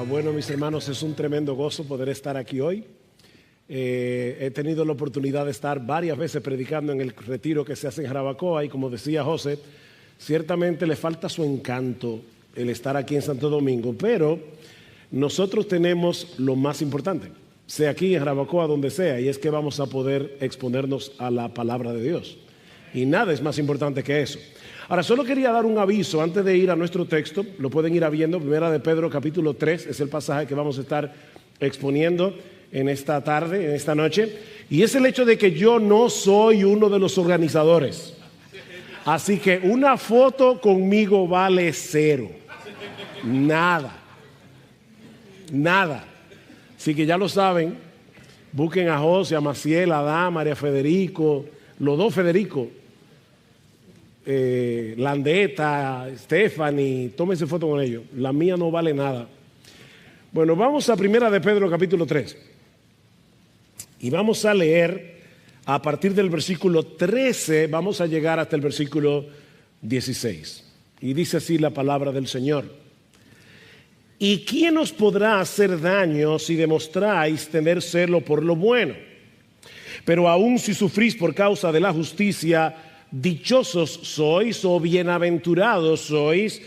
Bueno, mis hermanos, es un tremendo gozo poder estar aquí hoy. He tenido la oportunidad de estar varias veces predicando en el retiro que se hace en Jarabacoa y como decía José, ciertamente le falta su encanto el estar aquí en Santo Domingo, pero nosotros tenemos lo más importante, sea aquí en Jarabacoa, donde sea, y es que vamos a poder exponernos a la palabra de Dios. Y nada es más importante que eso. Ahora, solo quería dar un aviso antes de ir a nuestro texto. Lo pueden ir viendo. Primera de Pedro, capítulo 3, es el pasaje que vamos a estar exponiendo en esta tarde, en esta noche. Y es el hecho de que yo no soy uno de los organizadores. Así que una foto conmigo vale cero. Nada. Nada. Así que ya lo saben. Busquen a José, a Maciel, a Damaria, a Federico, los dos Federico. Landeta, Stephanie, tómense foto con ellos. La mía no vale nada. Bueno, vamos a Primera de Pedro capítulo 3 y vamos a leer a partir del versículo 13, vamos a llegar hasta el versículo 16 y dice así la palabra del Señor: ¿y quién os podrá hacer daño si demostráis tener celo por lo bueno? Pero aun si sufrís por causa de la justicia, dichosos sois o bienaventurados sois,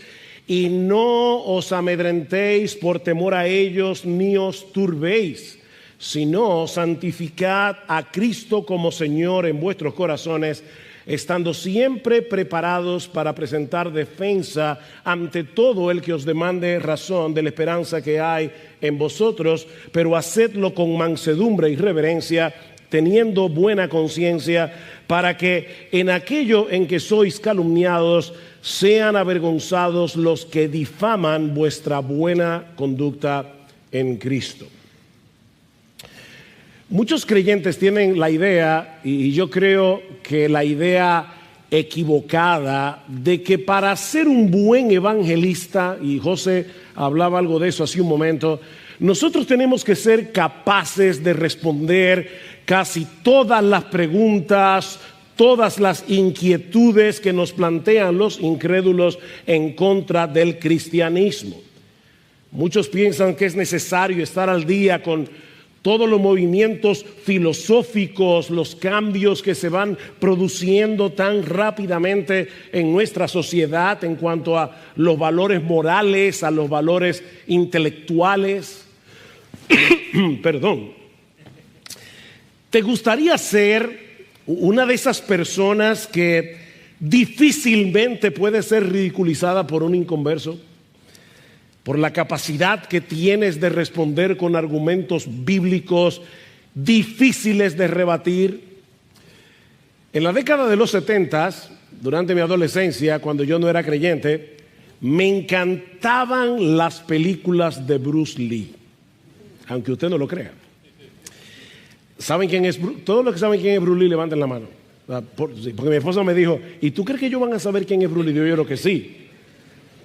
y no os amedrentéis por temor a ellos ni os turbéis, sino santificad a Cristo como Señor en vuestros corazones, estando siempre preparados para presentar defensa ante todo el que os demande razón de la esperanza que hay en vosotros, pero hacedlo con mansedumbre y reverencia, teniendo buena conciencia, para que en aquello en que sois calumniados sean avergonzados los que difaman vuestra buena conducta en Cristo. Muchos creyentes tienen la idea, y yo creo que la idea equivocada, de que para ser un buen evangelista, y José hablaba algo de eso hace un momento, nosotros tenemos que ser capaces de responder casi todas las preguntas, todas las inquietudes que nos plantean los incrédulos en contra del cristianismo. Muchos piensan que es necesario estar al día con todos los movimientos filosóficos, los cambios que se van produciendo tan rápidamente en nuestra sociedad en cuanto a los valores morales, a los valores intelectuales. Perdón. ¿Te gustaría ser una de esas personas que difícilmente puede ser ridiculizada por un inconverso? Por la capacidad que tienes de responder con argumentos bíblicos difíciles de rebatir. En la década de los 70, durante mi adolescencia, cuando yo no era creyente, me encantaban las películas de Bruce Lee, aunque usted no lo crea. ¿Saben quién es? Todos los que saben quién es Bruce Lee, levanten la mano. Porque mi esposa me dijo, ¿y tú crees que ellos van a saber quién es Bruce Lee? Yo creo que sí.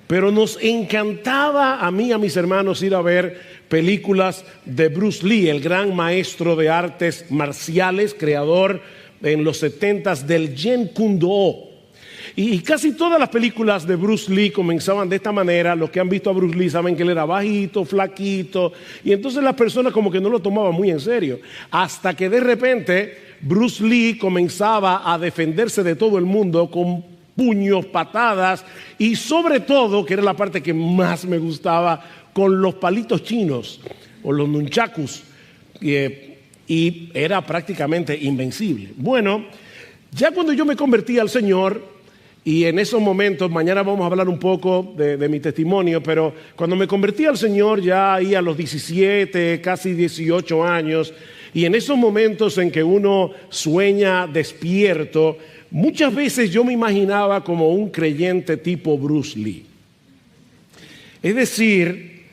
Pero nos encantaba a mí y a mis hermanos ir a ver películas de Bruce Lee, el gran maestro de artes marciales, creador en los 70s del Jeet Kune Do. Y casi todas las películas de Bruce Lee comenzaban de esta manera. Los que han visto a Bruce Lee saben que él era bajito, flaquito, y entonces las personas como que no lo tomaban muy en serio. Hasta que de repente Bruce Lee comenzaba a defenderse de todo el mundo con puños, patadas y sobre todo, que era la parte que más me gustaba, con los palitos chinos o los nunchakus, y era prácticamente invencible. Bueno, ya cuando yo me convertí al Señor, y en esos momentos, mañana vamos a hablar un poco de mi testimonio, pero cuando me convertí al Señor ya ahí a los 17, casi 18 años, y en esos momentos en que uno sueña despierto, muchas veces yo me imaginaba como un creyente tipo Bruce Lee. Es decir,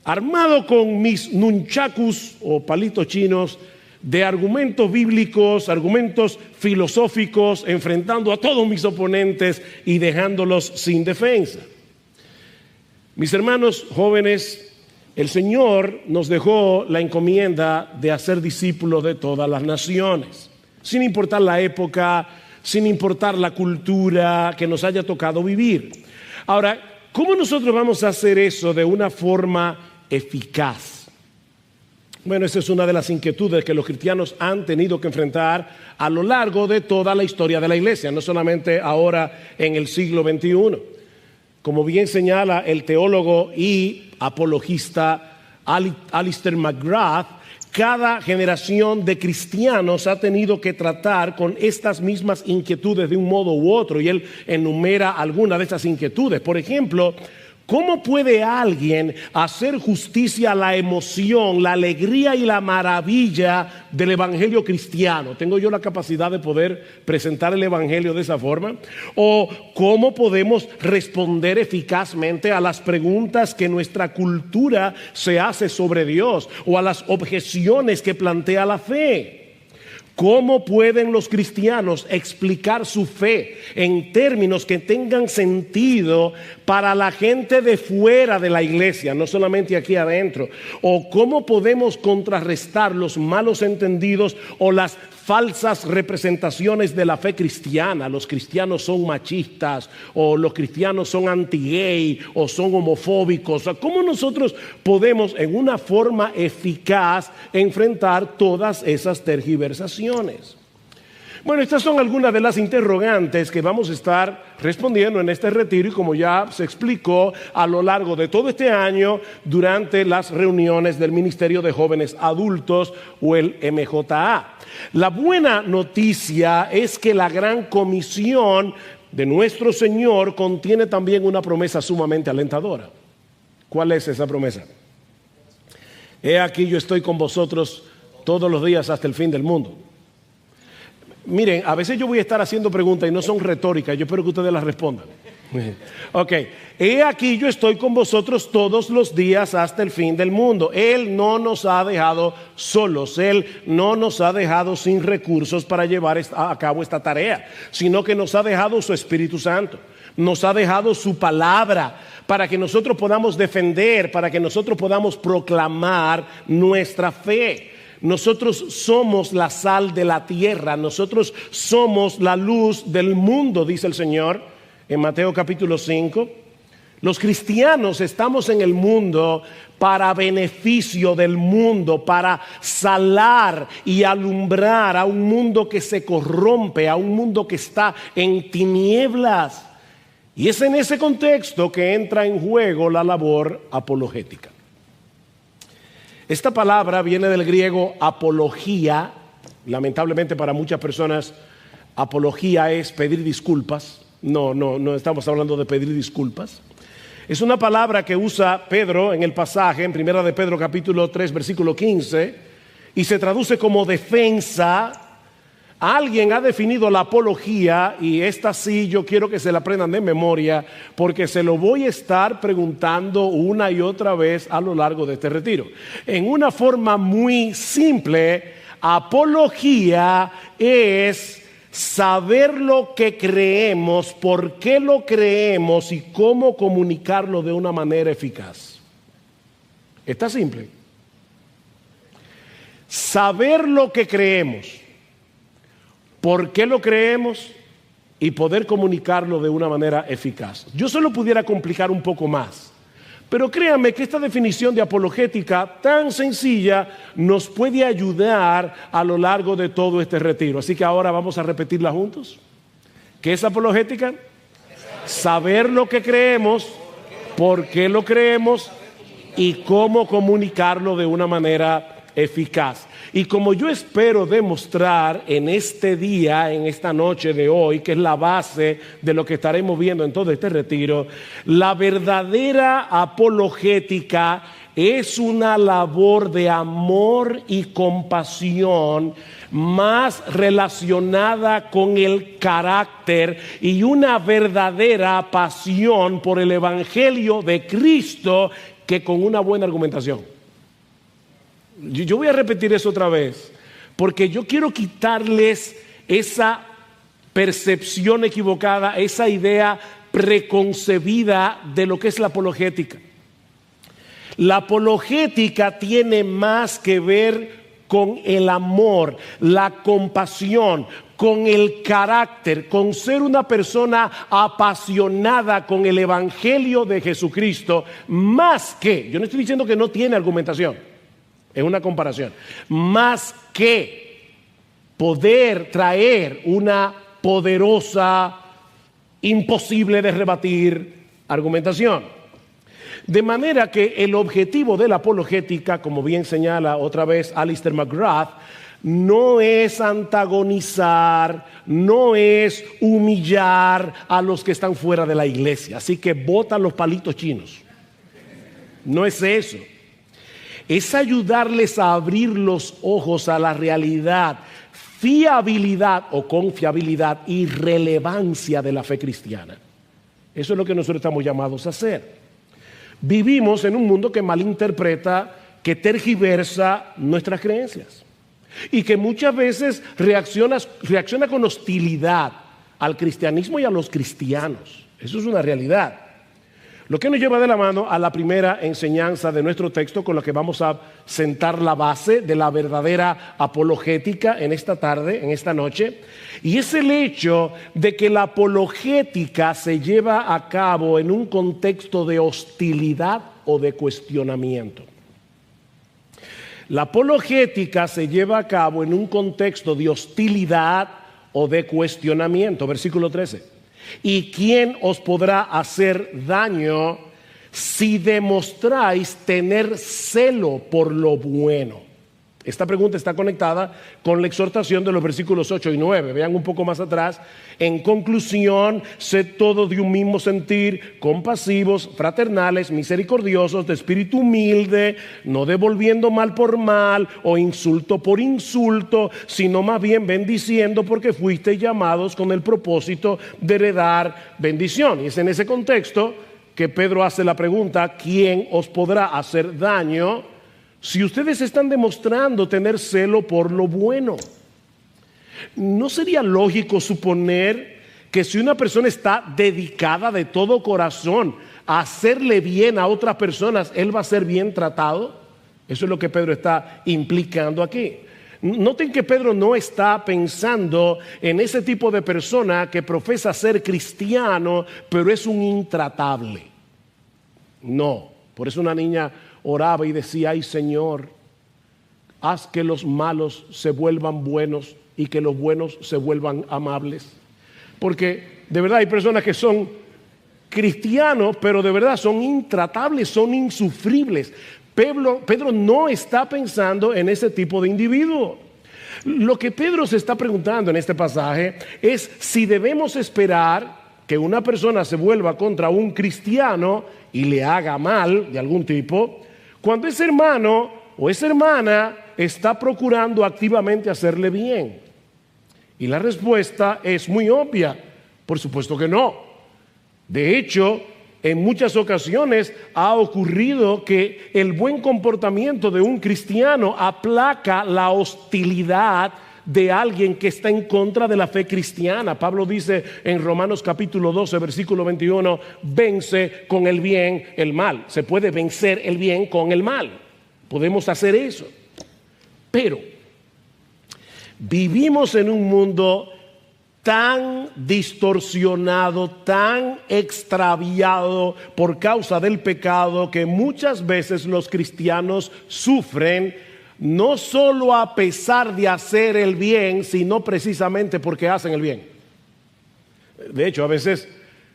armado con mis nunchakus o palitos chinos, de argumentos bíblicos, argumentos filosóficos, enfrentando a todos mis oponentes y dejándolos sin defensa. Mis hermanos jóvenes, el Señor nos dejó la encomienda de hacer discípulos de todas las naciones, sin importar la época, sin importar la cultura que nos haya tocado vivir. Ahora, ¿cómo nosotros vamos a hacer eso de una forma eficaz. Bueno, esa es una de las inquietudes que los cristianos han tenido que enfrentar a lo largo de toda la historia de la iglesia, no solamente ahora en el siglo XXI. Como bien señala el teólogo y apologista Alistair McGrath, cada generación de cristianos ha tenido que tratar con estas mismas inquietudes de un modo u otro, y él enumera algunas de estas inquietudes. Por ejemplo, ¿cómo puede alguien hacer justicia a la emoción, la alegría y la maravilla del evangelio cristiano? ¿Tengo yo la capacidad de poder presentar el evangelio de esa forma? ¿O cómo podemos responder eficazmente a las preguntas que nuestra cultura se hace sobre Dios o a las objeciones que plantea la fe? ¿Cómo pueden los cristianos explicar su fe en términos que tengan sentido para la gente de fuera de la iglesia, no solamente aquí adentro? ¿O cómo podemos contrarrestar los malos entendidos o las falsas representaciones de la fe cristiana? Los cristianos son machistas, o los cristianos son anti-gay, o son homofóbicos. ¿Cómo nosotros podemos en una forma eficaz enfrentar todas esas tergiversaciones? Bueno, estas son algunas de las interrogantes que vamos a estar respondiendo en este retiro, y como ya se explicó a lo largo de todo este año durante las reuniones del Ministerio de Jóvenes Adultos o el MJA. La buena noticia es que la gran comisión de nuestro Señor contiene también una promesa sumamente alentadora. ¿Cuál es esa promesa? He aquí, yo estoy con vosotros todos los días hasta el fin del mundo. Miren, a veces yo voy a estar haciendo preguntas y no son retóricas, yo espero que ustedes las respondan. Ok, he aquí, yo estoy con vosotros todos los días hasta el fin del mundo. Él no nos ha dejado solos, Él no nos ha dejado sin recursos para llevar a cabo esta tarea, sino que nos ha dejado su Espíritu Santo, nos ha dejado su palabra para que nosotros podamos defender, para que nosotros podamos proclamar nuestra fe. Nosotros somos la sal de la tierra, nosotros somos la luz del mundo, dice el Señor en Mateo capítulo 5. Los cristianos estamos en el mundo para beneficio del mundo, para salar y alumbrar a un mundo que se corrompe, a un mundo que está en tinieblas. Y es en ese contexto que entra en juego la labor apologética. Esta palabra viene del griego apología. Lamentablemente para muchas personas apología es pedir disculpas. No estamos hablando de pedir disculpas. Es una palabra que usa Pedro en el pasaje, en Primera de Pedro capítulo 3 versículo 15, y se traduce como defensa. Alguien ha definido la apología, y esta sí yo quiero que se la aprendan de memoria, porque se lo voy a estar preguntando una y otra vez a lo largo de este retiro. En una forma muy simple, apología es saber lo que creemos, por qué lo creemos y cómo comunicarlo de una manera eficaz. Está simple. Saber lo que creemos, por qué lo creemos y poder comunicarlo de una manera eficaz. Yo se lo pudiera complicar un poco más, pero créanme que esta definición de apologética tan sencilla nos puede ayudar a lo largo de todo este retiro. Así que ahora vamos a repetirla juntos. ¿Qué es apologética? Saber lo que creemos, por qué lo creemos y cómo comunicarlo de una manera eficaz. Y como yo espero demostrar en este día, en esta noche de hoy, que es la base de lo que estaremos viendo en todo este retiro, la verdadera apologética es una labor de amor y compasión más relacionada con el carácter y una verdadera pasión por el evangelio de Cristo que con una buena argumentación. Yo voy a repetir eso otra vez, porque yo quiero quitarles esa percepción equivocada, esa idea preconcebida de lo que es la apologética. La apologética tiene más que ver con el amor, la compasión, con el carácter, con ser una persona apasionada con el Evangelio de Jesucristo, más que, yo no estoy diciendo que no tiene argumentación, es una comparación, más que poder traer una poderosa, imposible de rebatir argumentación. De manera que el objetivo de la apologética, como bien señala otra vez Alistair McGrath, no es antagonizar, no es humillar a los que están fuera de la iglesia. Así que botan los palitos chinos. No es eso. Es ayudarles a abrir los ojos a la realidad, fiabilidad o confiabilidad y relevancia de la fe cristiana. Eso es lo que nosotros estamos llamados a hacer. Vivimos en un mundo que malinterpreta, que tergiversa nuestras creencias y que muchas veces reacciona con hostilidad al cristianismo y a los cristianos. Eso es una realidad. Lo que nos lleva de la mano a la primera enseñanza de nuestro texto, con la que vamos a sentar la base de la verdadera apologética en esta tarde, en esta noche, y es el hecho de que la apologética se lleva a cabo en un contexto de hostilidad o de cuestionamiento. La apologética se lleva a cabo en un contexto de hostilidad o de cuestionamiento. Versículo 13. ¿Y quién os podrá hacer daño si demostráis tener celo por lo bueno? Esta pregunta está conectada con la exhortación de los versículos 8 y 9. Vean un poco más atrás. En conclusión, sed todos de un mismo sentir, compasivos, fraternales, misericordiosos, de espíritu humilde, no devolviendo mal por mal o insulto por insulto, sino más bien bendiciendo, porque fuisteis llamados con el propósito de heredar bendición. Y es en ese contexto que Pedro hace la pregunta: ¿quién os podrá hacer daño si ustedes están demostrando tener celo por lo bueno? ¿No sería lógico suponer que si una persona está dedicada de todo corazón a hacerle bien a otras personas, él va a ser bien tratado? Eso es lo que Pedro está implicando aquí. Noten que Pedro no está pensando en ese tipo de persona que profesa ser cristiano, pero es un intratable. No, por eso una niña oraba y decía: ay Señor, haz que los malos se vuelvan buenos y que los buenos se vuelvan amables. Porque de verdad hay personas que son cristianos, pero de verdad son intratables, son insufribles. Pedro no está pensando en ese tipo de individuo. Lo que Pedro se está preguntando en este pasaje es si debemos esperar que una persona se vuelva contra un cristiano y le haga mal de algún tipo, cuando ese hermano o esa hermana está procurando activamente hacerle bien. Y la respuesta es muy obvia: por supuesto que no. De hecho, en muchas ocasiones ha ocurrido que el buen comportamiento de un cristiano aplaca la hostilidad de alguien que está en contra de la fe cristiana. Pablo dice en Romanos capítulo 12, versículo 21, vence con el bien el mal. Se puede vencer el bien con el mal. Podemos hacer eso. Pero vivimos en un mundo tan distorsionado, tan extraviado por causa del pecado, que muchas veces los cristianos sufren, no solo a pesar de hacer el bien, sino precisamente porque hacen el bien. De hecho, a veces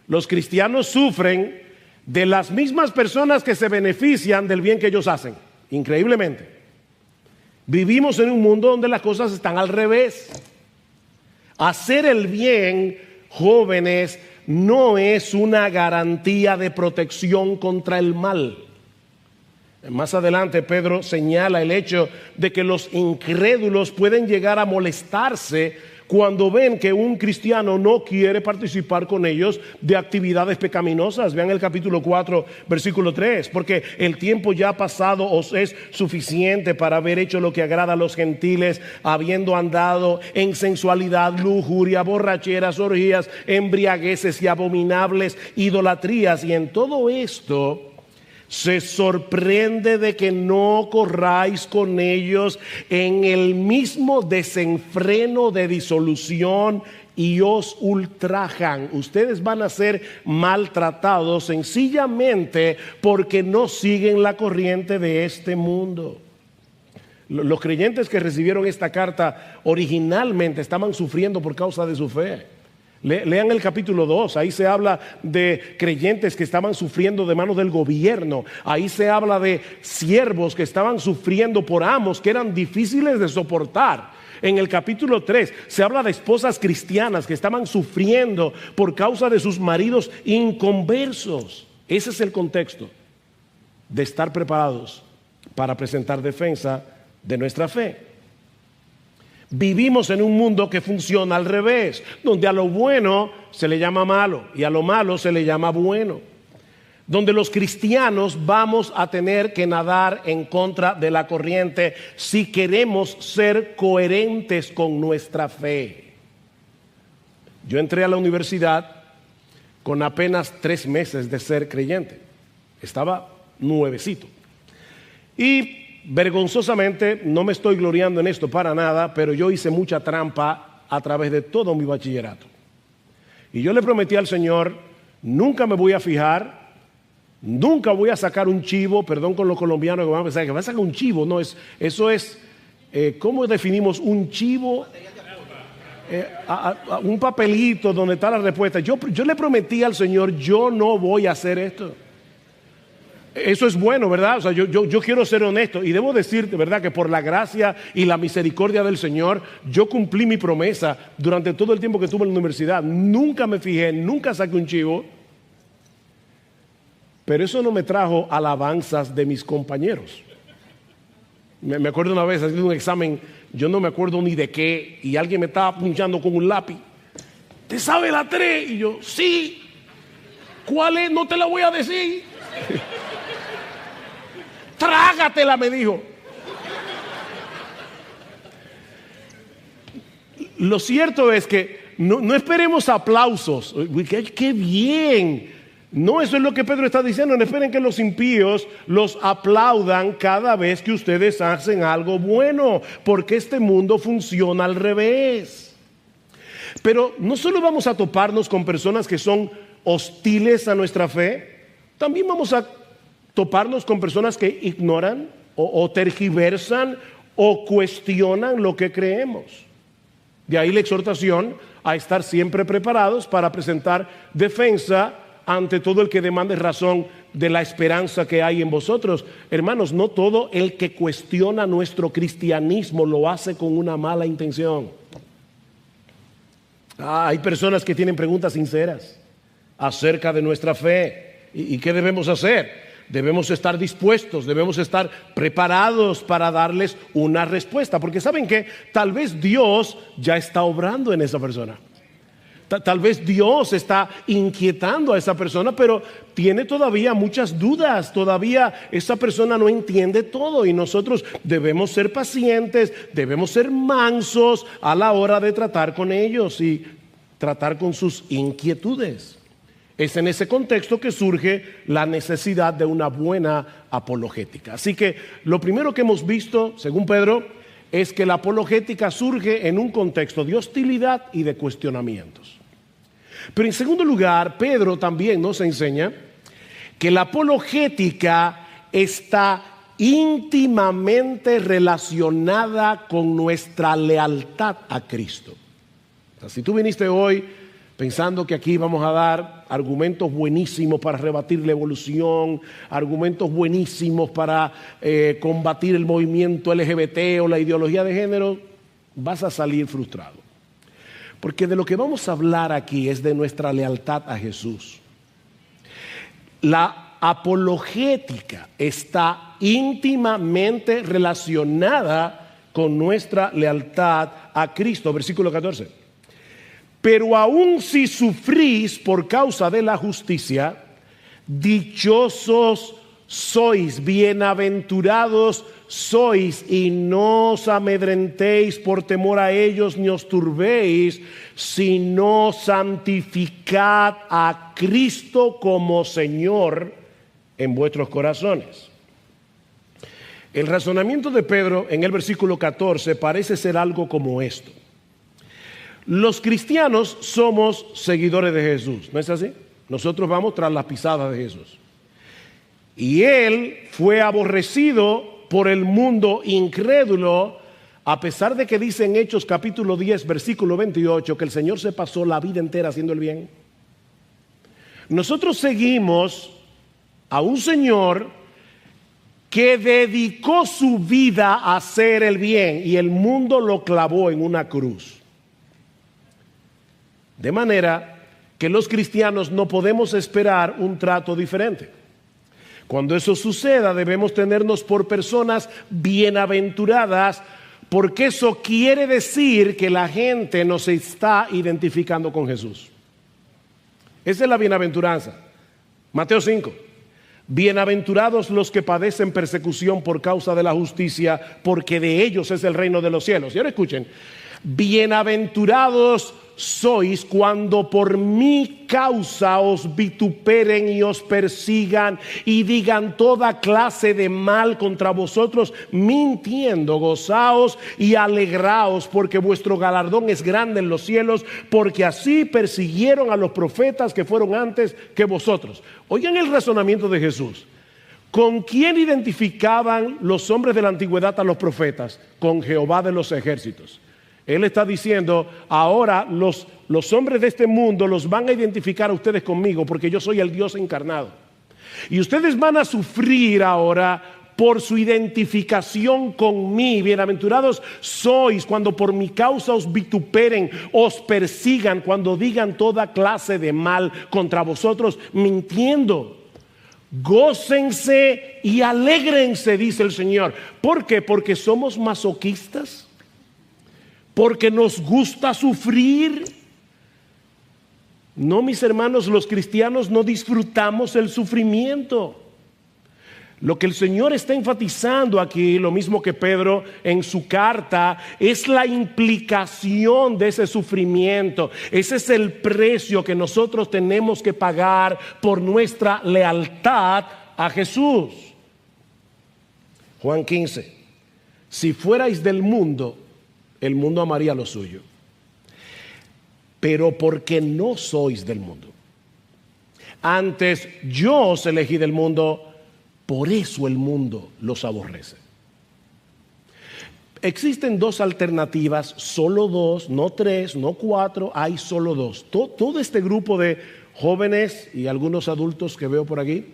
los cristianos sufren de las mismas personas que se benefician del bien que ellos hacen. Increíblemente. Vivimos en un mundo donde las cosas están al revés. Hacer el bien, jóvenes, no es una garantía de protección contra el mal. Más adelante Pedro señala el hecho de que los incrédulos pueden llegar a molestarse cuando ven que un cristiano no quiere participar con ellos de actividades pecaminosas. Vean el capítulo 4, versículo 3. Porque el tiempo ya pasado os es suficiente para haber hecho lo que agrada a los gentiles, habiendo andado en sensualidad, lujuria, borracheras, orgías, embriagueces y abominables idolatrías. Y en todo esto se sorprende de que no corráis con ellos en el mismo desenfreno de disolución y os ultrajan. Ustedes van a ser maltratados sencillamente porque no siguen la corriente de este mundo. Los creyentes que recibieron esta carta originalmente estaban sufriendo por causa de su fe. Lean el capítulo 2, ahí se habla de creyentes que estaban sufriendo de manos del gobierno. Ahí se habla de siervos que estaban sufriendo por amos que eran difíciles de soportar. En el capítulo 3 se habla de esposas cristianas que estaban sufriendo por causa de sus maridos inconversos. Ese es el contexto de estar preparados para presentar defensa de nuestra fe. Vivimos en un mundo que funciona al revés, donde a lo bueno se le llama malo y a lo malo se le llama bueno. Donde los cristianos vamos a tener que nadar en contra de la corriente si queremos ser coherentes con nuestra fe. Yo entré a la universidad con apenas 3 meses de ser creyente. Estaba nuevecito. Y vergonzosamente, no me estoy gloriando en esto para nada, pero yo hice mucha trampa a través de todo mi bachillerato. Y yo le prometí al Señor, nunca me voy a fijar, nunca voy a sacar un chivo, perdón con los colombianos que van a pensar que va a sacar un chivo, no, eso es, ¿cómo definimos un chivo? Un papelito donde está la respuesta. Yo le prometí al Señor, yo no voy a hacer esto. Eso es bueno, ¿verdad? O sea, yo quiero ser honesto y debo decirte, ¿verdad?, que por la gracia y la misericordia del Señor, yo cumplí mi promesa durante todo el tiempo que estuve en la universidad. Nunca me fijé, nunca saqué un chivo, pero eso no me trajo alabanzas de mis compañeros. Me acuerdo una vez haciendo un examen, yo no me acuerdo ni de qué, y alguien me estaba punchando con un lápiz. ¿Te sabe la 3? Y yo, sí. ¿Cuál es? No te la voy a decir. Trágatela, me dijo. Lo cierto es que no esperemos aplausos. ¡Qué bien! No, eso es lo que Pedro está diciendo. No esperen que los impíos los aplaudan cada vez que ustedes hacen algo bueno, porque este mundo funciona al revés. Pero no solo vamos a toparnos con personas que son hostiles a nuestra fe, también vamos a toparnos con personas que ignoran o tergiversan o cuestionan lo que creemos. De ahí la exhortación a estar siempre preparados para presentar defensa ante todo el que demande razón de la esperanza que hay en vosotros. Hermanos, no todo el que cuestiona nuestro cristianismo lo hace con una mala intención. Hay personas que tienen preguntas sinceras acerca de nuestra fe. ¿Y qué debemos hacer? Debemos estar dispuestos, debemos estar preparados para darles una respuesta. Porque ¿saben qué? Tal vez Dios ya está obrando en esa persona. Tal vez Dios está inquietando a esa persona, pero tiene todavía muchas dudas. Todavía esa persona no entiende todo y nosotros debemos ser pacientes, debemos ser mansos a la hora de tratar con ellos y tratar con sus inquietudes. Es en ese contexto que surge la necesidad de una buena apologética. Así que lo primero que hemos visto, según Pedro, es que la apologética surge en un contexto de hostilidad y de cuestionamientos. Pero en segundo lugar, Pedro también nos enseña que la apologética está íntimamente relacionada con nuestra lealtad a Cristo. O sea, si tú viniste hoy pensando que aquí vamos a dar argumentos buenísimos para rebatir la evolución, argumentos buenísimos para combatir el movimiento LGBT o la ideología de género, vas a salir frustrado. Porque de lo que vamos a hablar aquí es de nuestra lealtad a Jesús. La apologética está íntimamente relacionada con nuestra lealtad a Cristo. Versículo 14. Pero aun si sufrís por causa de la justicia, dichosos sois, bienaventurados sois, y no os amedrentéis por temor a ellos, ni os turbéis, sino santificad a Cristo como Señor en vuestros corazones. El razonamiento de Pedro en el versículo 14 parece ser algo como esto. Los cristianos somos seguidores de Jesús, ¿no es así? Nosotros vamos tras las pisadas de Jesús. Y Él fue aborrecido por el mundo incrédulo, a pesar de que dice en Hechos capítulo 10, versículo 28, que el Señor se pasó la vida entera haciendo el bien. Nosotros seguimos a un Señor que dedicó su vida a hacer el bien y el mundo lo clavó en una cruz. De manera que los cristianos no podemos esperar un trato diferente. Cuando eso suceda, debemos tenernos por personas bienaventuradas, porque eso quiere decir que la gente nos está identificando con Jesús. Esa es la bienaventuranza. Mateo 5. Bienaventurados los que padecen persecución por causa de la justicia, porque de ellos es el reino de los cielos. Y ahora escuchen, bienaventurados sois cuando por mi causa os vituperen y os persigan y digan toda clase de mal contra vosotros, mintiendo. Gozaos y alegraos, porque vuestro galardón es grande en los cielos, porque así persiguieron a los profetas que fueron antes que vosotros. Oigan el razonamiento de Jesús. ¿Con quién identificaban los hombres de la antigüedad a los profetas? Con Jehová de los ejércitos. Él está diciendo, ahora los hombres de este mundo los van a identificar a ustedes conmigo, porque yo soy el Dios encarnado. Y ustedes van a sufrir ahora por su identificación con mí. Bienaventurados sois cuando por mi causa os vituperen, os persigan, cuando digan toda clase de mal contra vosotros, mintiendo. Gócense y alégrense, dice el Señor. ¿Por qué? Porque somos masoquistas. Porque nos gusta sufrir. No, mis hermanos, los cristianos no disfrutamos el sufrimiento. Lo que el Señor está enfatizando aquí, lo mismo que Pedro en su carta, es la implicación de ese sufrimiento. Ese es el precio que nosotros tenemos que pagar por nuestra lealtad a Jesús. Juan 15. Si fuerais del mundo, el mundo amaría lo suyo. Pero porque no sois del mundo, antes yo os elegí del mundo, por eso el mundo los aborrece. Existen dos alternativas, solo dos, no tres, no cuatro, hay solo dos. Todo este grupo de jóvenes y algunos adultos que veo por aquí,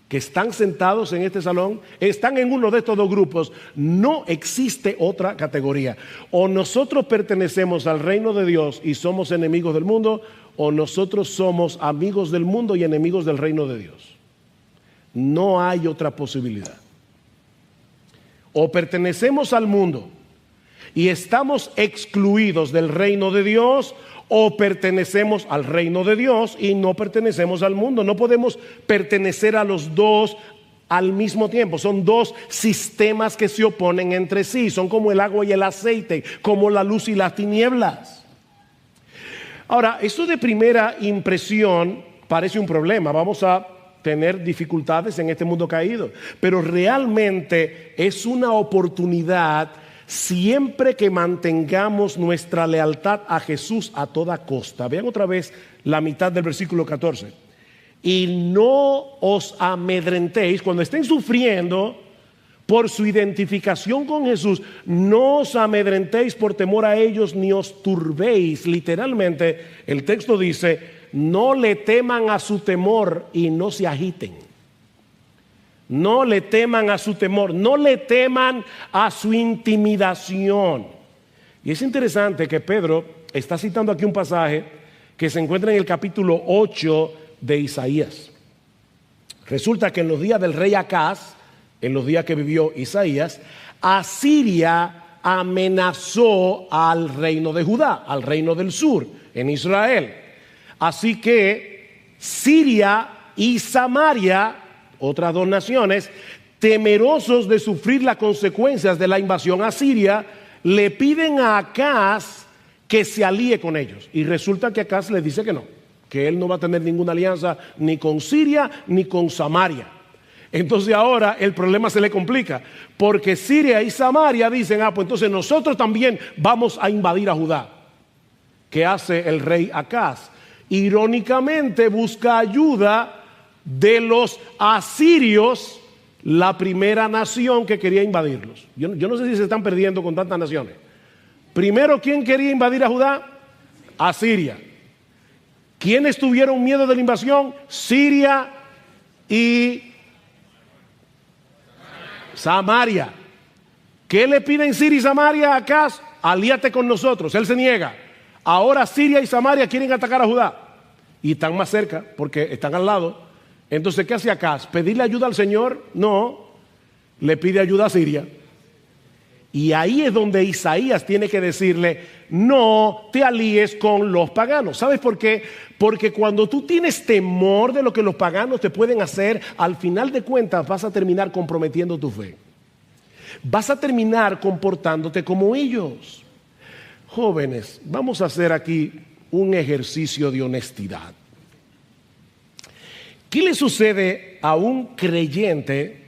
que están sentados en este salón, están en uno de estos dos grupos. No existe otra categoría. O nosotros pertenecemos al reino de Dios y somos enemigos del mundo, o nosotros somos amigos del mundo y enemigos del reino de Dios. No hay otra posibilidad. O pertenecemos al mundo y estamos excluidos del reino de Dios, o pertenecemos al reino de Dios y no pertenecemos al mundo. No podemos pertenecer a los dos al mismo tiempo. Son dos sistemas que se oponen entre sí. Son como el agua y el aceite, como la luz y las tinieblas. Ahora, esto de primera impresión parece un problema. Vamos a tener dificultades en este mundo caído, pero realmente es una oportunidad siempre que mantengamos nuestra lealtad a Jesús a toda costa. Vean otra vez la mitad del versículo 14. Y no os amedrentéis cuando estén sufriendo por su identificación con Jesús. No os amedrentéis por temor a ellos, ni os turbéis. Literalmente el texto dice, no le teman a su temor y no se agiten. No le teman a su temor, no le teman a su intimidación. Y es interesante que Pedro está citando aquí un pasaje que se encuentra en el capítulo 8 de Isaías. Resulta que en los días del rey Acaz, en los días que vivió Isaías, Asiria amenazó al reino de Judá, al reino del sur, en Israel. Así que Siria y Samaria, otras dos naciones, temerosos de sufrir las consecuencias de la invasión a Siria, le piden a Acaz que se alíe con ellos. Y resulta que Acaz les dice que no, que él no va a tener ninguna alianza ni con Siria ni con Samaria. Entonces ahora el problema se le complica, porque Siria y Samaria dicen, pues entonces nosotros también vamos a invadir a Judá. ¿Qué hace el rey Acaz? Irónicamente busca ayuda de los asirios, la primera nación que quería invadirlos. Yo no sé si se están perdiendo con tantas naciones. Primero, ¿quién quería invadir a Judá? Asiria. ¿Quiénes tuvieron miedo de la invasión? Siria y Samaria. ¿Qué le piden Siria y Samaria a Acaz? Alíate con nosotros. Él se niega. Ahora Siria y Samaria quieren atacar a Judá. Y están más cerca porque están al lado. Entonces, ¿qué hace Acaz? ¿Pedirle ayuda al Señor? No. Le pide ayuda a Siria. Y ahí es donde Isaías tiene que decirle, no te alíes con los paganos. ¿Sabes por qué? Porque cuando tú tienes temor de lo que los paganos te pueden hacer, al final de cuentas vas a terminar comprometiendo tu fe. Vas a terminar comportándote como ellos. Jóvenes, vamos a hacer aquí un ejercicio de honestidad. ¿Qué le sucede a un creyente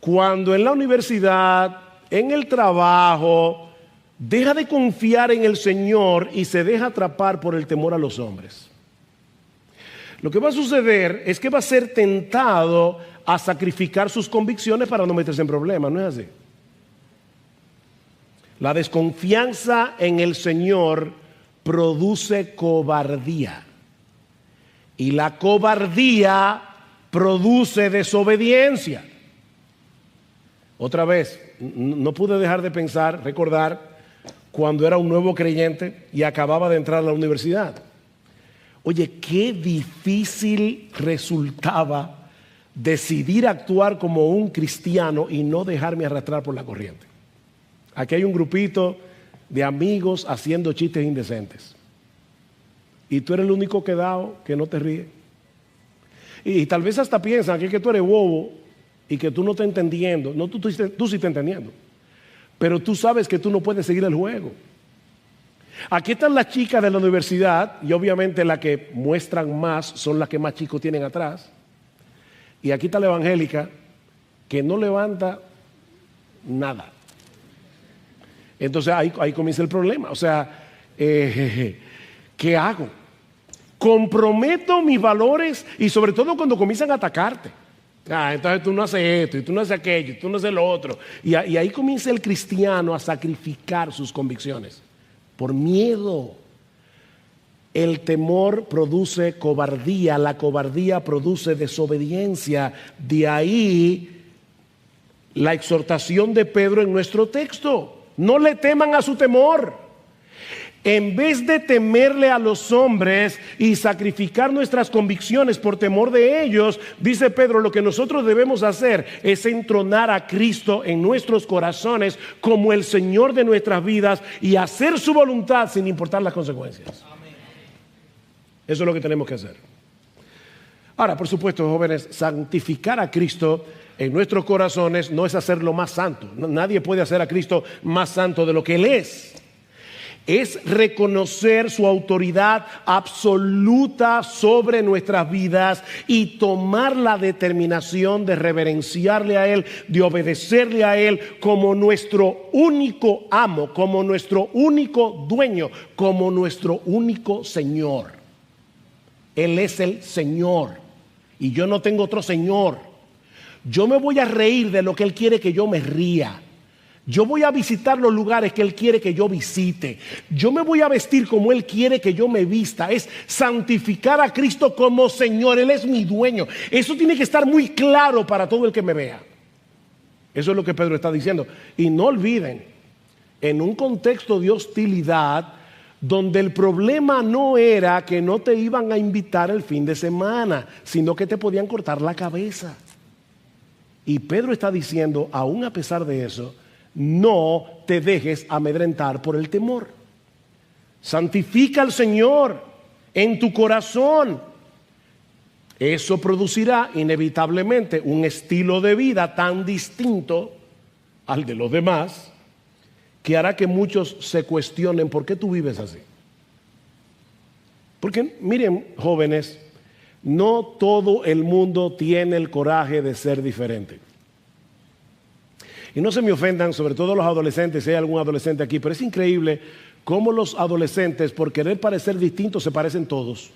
cuando en la universidad, en el trabajo, deja de confiar en el Señor y se deja atrapar por el temor a los hombres? Lo que va a suceder es que va a ser tentado a sacrificar sus convicciones para no meterse en problemas, ¿no es así? La desconfianza en el Señor produce cobardía. Y la cobardía produce desobediencia. Otra vez, no pude dejar de pensar, recordar, cuando era un nuevo creyente y acababa de entrar a la universidad. Oye, qué difícil resultaba decidir actuar como un cristiano y no dejarme arrastrar por la corriente. Aquí hay un grupito de amigos haciendo chistes indecentes. Y tú eres el único quedado que no te ríe. Y tal vez hasta piensan que tú eres bobo y que tú no estás entendiendo. No, tú sí estás entendiendo. Pero tú sabes que tú no puedes seguir el juego. Aquí están las chicas de la universidad y obviamente las que muestran más son las que más chicos tienen atrás. Y aquí está la evangélica que no levanta nada. Entonces ahí comienza el problema. O sea, ¿qué hago? Comprometo mis valores y sobre todo cuando comienzan a atacarte. Entonces tú no haces esto y tú no haces aquello y tú no haces lo otro. Y ahí comienza el cristiano a sacrificar sus convicciones por miedo. El temor produce cobardía, la cobardía produce desobediencia. De ahí la exhortación de Pedro en nuestro texto. No le teman a su temor. En vez de temerle a los hombres y sacrificar nuestras convicciones por temor de ellos, dice Pedro, lo que nosotros debemos hacer es entronar a Cristo en nuestros corazones como el Señor de nuestras vidas y hacer su voluntad sin importar las consecuencias. Amén. Eso es lo que tenemos que hacer. Ahora, por supuesto, jóvenes, santificar a Cristo en nuestros corazones no es hacerlo más santo. Nadie puede hacer a Cristo más santo de lo que Él es. Es reconocer su autoridad absoluta sobre nuestras vidas y tomar la determinación de reverenciarle a Él, de obedecerle a Él como nuestro único amo, como nuestro único dueño, como nuestro único Señor. Él es el Señor y yo no tengo otro Señor. Yo me voy a reír de lo que Él quiere que yo me ría. Yo voy a visitar los lugares que Él quiere que yo visite. Yo me voy a vestir como Él quiere que yo me vista. Es santificar a Cristo como Señor. Él es mi dueño. Eso tiene que estar muy claro para todo el que me vea. Eso es lo que Pedro está diciendo. Y no olviden, en un contexto de hostilidad, donde el problema no era que no te iban a invitar el fin de semana, sino que te podían cortar la cabeza. Y Pedro está diciendo, aún a pesar de eso, no te dejes amedrentar por el temor. Santifica al Señor en tu corazón. Eso producirá inevitablemente un estilo de vida tan distinto al de los demás que hará que muchos se cuestionen por qué tú vives así. Porque miren, jóvenes, No todo el mundo tiene el coraje de ser diferente. Y no se me ofendan, sobre todo los adolescentes, si hay algún adolescente aquí, pero es increíble cómo los adolescentes, por querer parecer distintos, se parecen todos.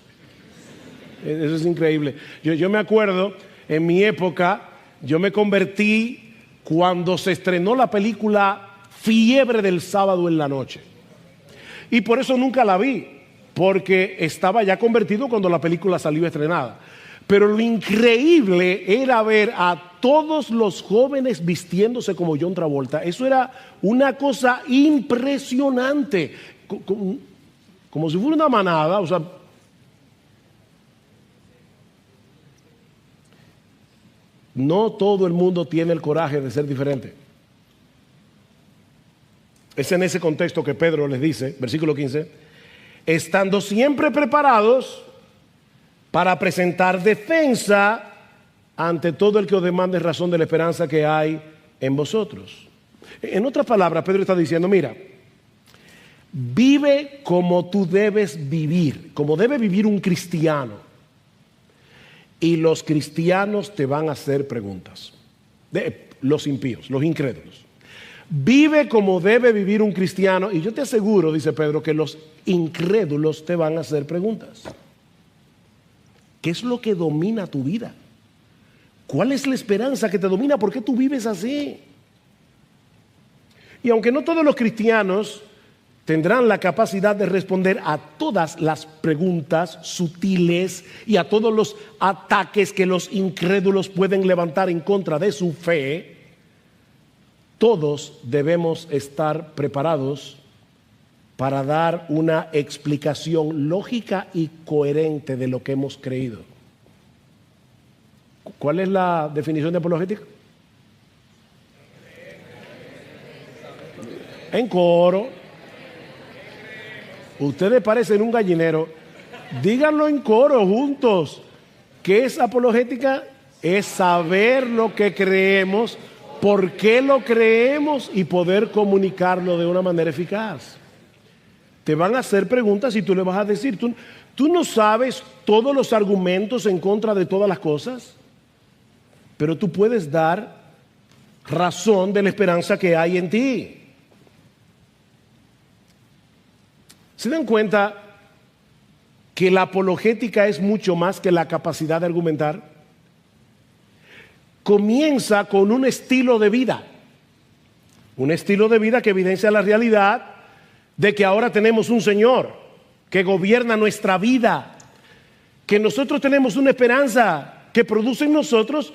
Eso es increíble. Yo me acuerdo, en mi época, yo me convertí cuando se estrenó la película Fiebre del Sábado en la Noche. Y por eso nunca la vi, porque estaba ya convertido cuando la película salió estrenada. Pero lo increíble era ver a todos los jóvenes vistiéndose como John Travolta. Eso era una cosa impresionante, como si fuera una manada. O sea, no todo el mundo tiene el coraje de ser diferente. Es en ese contexto que Pedro les dice, versículo 15, estando siempre preparados para presentar defensa ante todo el que os demande razón de la esperanza que hay en vosotros. En otras palabras, Pedro está diciendo, mira, vive como tú debes vivir, como debe vivir un cristiano. Y los cristianos te van a hacer preguntas. Los impíos, los incrédulos. Vive como debe vivir un cristiano. Y yo te aseguro, dice Pedro, que los incrédulos te van a hacer preguntas. ¿Qué es lo que domina tu vida? ¿Cuál es la esperanza que te domina? ¿Por qué tú vives así? Y aunque no todos los cristianos tendrán la capacidad de responder a todas las preguntas sutiles y a todos los ataques que los incrédulos pueden levantar en contra de su fe, todos debemos estar preparados para dar una explicación lógica y coherente de lo que hemos creído. ¿Cuál es la definición de apologética? En coro. Ustedes parecen un gallinero. Díganlo en coro juntos. ¿Qué es apologética? Es saber lo que creemos, por qué lo creemos y poder comunicarlo de una manera eficaz. Te van a hacer preguntas y tú le vas a decir, ¿tú no sabes todos los argumentos en contra de todas las cosas? Pero tú puedes dar razón de la esperanza que hay en ti. ¿Se dan cuenta que la apologética es mucho más que la capacidad de argumentar? Comienza con un estilo de vida. Un estilo de vida que evidencia la realidad de que ahora tenemos un Señor que gobierna nuestra vida, que nosotros tenemos una esperanza que produce en nosotros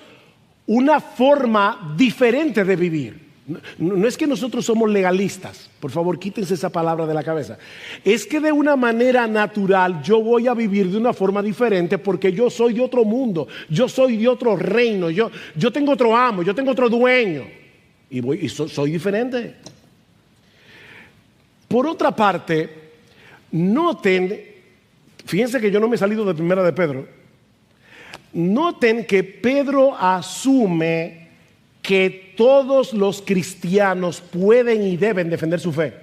una forma diferente de vivir. No es que nosotros somos legalistas, por favor quítense esa palabra de la cabeza. Es que de una manera natural yo voy a vivir de una forma diferente porque yo soy de otro mundo, yo soy de otro reino, yo tengo otro amo, yo tengo otro dueño y soy diferente. Por otra parte, noten, fíjense que yo no me he salido de primera de Pedro, noten que Pedro asume que todos los cristianos pueden y deben defender su fe.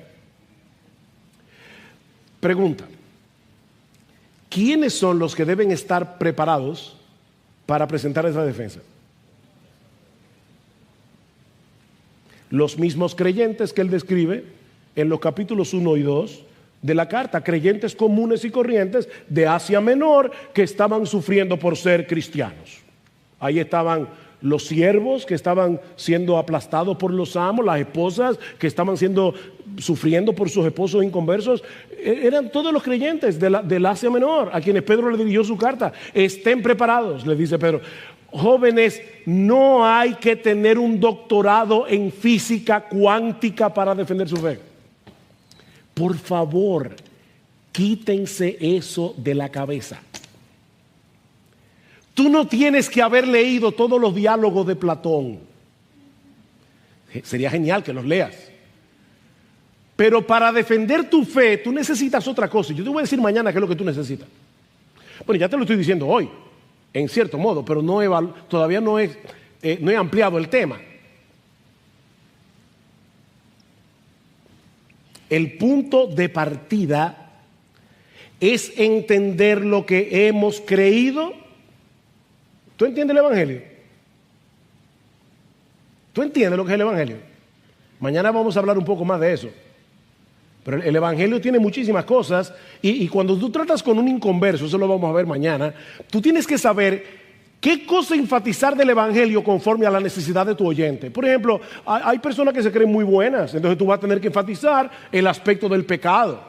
Pregunta, ¿quiénes son los que deben estar preparados para presentar esa defensa? Los mismos creyentes que él describe en los capítulos 1 y 2 de la carta, creyentes comunes y corrientes de Asia Menor que estaban sufriendo por ser cristianos. Ahí estaban los siervos que estaban siendo aplastados por los amos, las esposas que estaban sufriendo por sus esposos inconversos. Eran todos los creyentes del Asia Menor a quienes Pedro le dirigió su carta. Estén preparados, les dice Pedro. Jóvenes, no hay que tener un doctorado en física cuántica para defender su fe. Por favor, quítense eso de la cabeza. Tú no tienes que haber leído todos los diálogos de Platón. Sería genial que los leas. Pero para defender tu fe, tú necesitas otra cosa. Yo te voy a decir mañana qué es lo que tú necesitas. Bueno, ya te lo estoy diciendo hoy, en cierto modo, pero todavía no he ampliado el tema. El punto de partida es entender lo que hemos creído ¿Tú entiendes el Evangelio? ¿Tú entiendes lo que es el Evangelio? Mañana vamos a hablar un poco más de eso. Pero el Evangelio tiene muchísimas cosas y cuando tú tratas con un inconverso, eso lo vamos a ver mañana, tú tienes que saber qué cosa enfatizar del Evangelio conforme a la necesidad de tu oyente. Por ejemplo, hay personas que se creen muy buenas, entonces tú vas a tener que enfatizar el aspecto del pecado.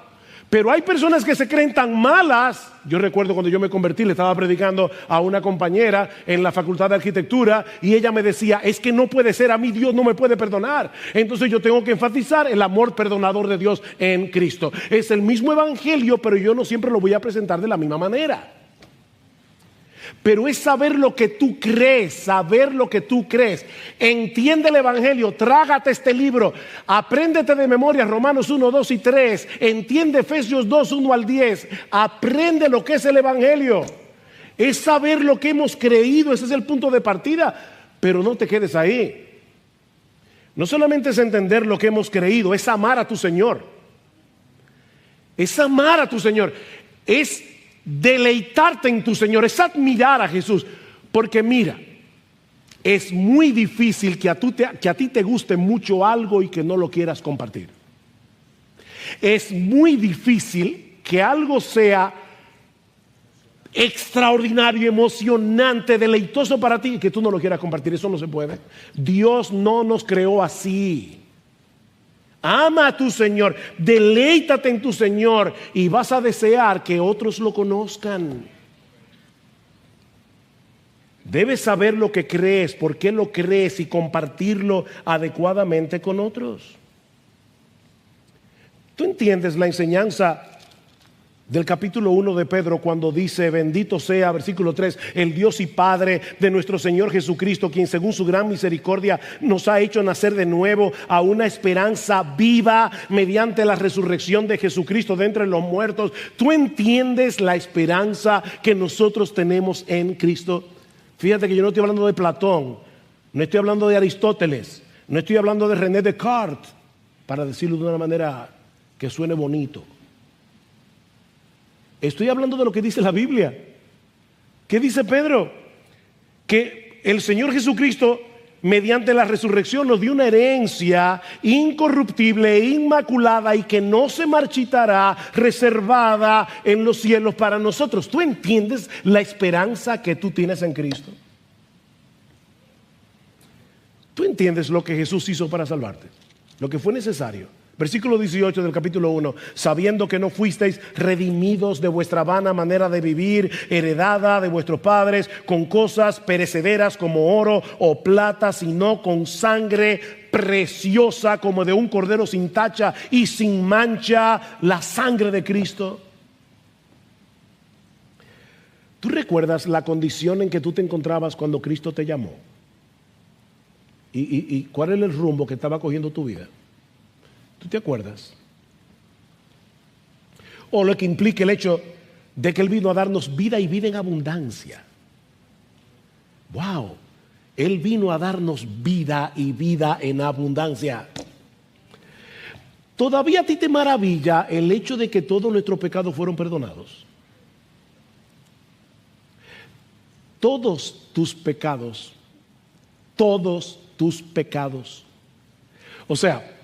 Pero hay personas que se creen tan malas. Yo recuerdo cuando yo me convertí, le estaba predicando a una compañera en la facultad de arquitectura y ella me decía, es que no puede ser, a mí Dios no me puede perdonar. Entonces yo tengo que enfatizar el amor perdonador de Dios en Cristo. Es el mismo Evangelio, pero yo no siempre lo voy a presentar de la misma manera. Pero es saber lo que tú crees, saber lo que tú crees. Entiende el Evangelio, trágate este libro, apréndete de memoria Romanos 1, 2 y 3, entiende Efesios 2, 1 al 10, aprende lo que es el Evangelio. Es saber lo que hemos creído, ese es el punto de partida, pero no te quedes ahí. No solamente es entender lo que hemos creído, es amar a tu Señor. Es amar a tu Señor, es deleitarte en tu Señor, es admirar a Jesús. Porque mira, es muy difícil que a ti te guste mucho algo y que no lo quieras compartir. Es muy difícil que algo sea extraordinario, emocionante, deleitoso para ti y que tú no lo quieras compartir. Eso no se puede. Dios no nos creó así. Ama a tu Señor, deleítate en tu Señor y vas a desear que otros lo conozcan. Debes saber lo que crees, por qué lo crees y compartirlo adecuadamente con otros. ¿Tú entiendes la enseñanza del capítulo 1 de Pedro cuando dice, bendito sea, versículo 3, el Dios y Padre de nuestro Señor Jesucristo, quien según su gran misericordia nos ha hecho nacer de nuevo a una esperanza viva mediante la resurrección de Jesucristo de entre los muertos? ¿Tú entiendes la esperanza que nosotros tenemos en Cristo? Fíjate que yo no estoy hablando de Platón, no estoy hablando de Aristóteles, no estoy hablando de René Descartes, para decirlo de una manera que suene bonito. Estoy hablando de lo que dice la Biblia. ¿Qué dice Pedro? Que el Señor Jesucristo, mediante la resurrección, nos dio una herencia incorruptible e inmaculada y que no se marchitará, reservada en los cielos para nosotros. ¿Tú entiendes la esperanza que tú tienes en Cristo? ¿Tú entiendes lo que Jesús hizo para salvarte? Lo que fue necesario. Versículo 18 del capítulo 1, sabiendo que no fuisteis redimidos de vuestra vana manera de vivir, heredada de vuestros padres, con cosas perecederas como oro o plata, sino con sangre preciosa como de un cordero sin tacha y sin mancha, la sangre de Cristo. ¿Tú recuerdas la condición en que tú te encontrabas cuando Cristo te llamó? ¿Y cuál era el rumbo que estaba cogiendo tu vida? ¿Tú te acuerdas? O lo que implica el hecho de que Él vino a darnos vida y vida en abundancia. ¡Wow! Él vino a darnos vida y vida en abundancia. ¿Todavía a ti te maravilla el hecho de que todos nuestros pecados fueron perdonados? Todos tus pecados. O sea,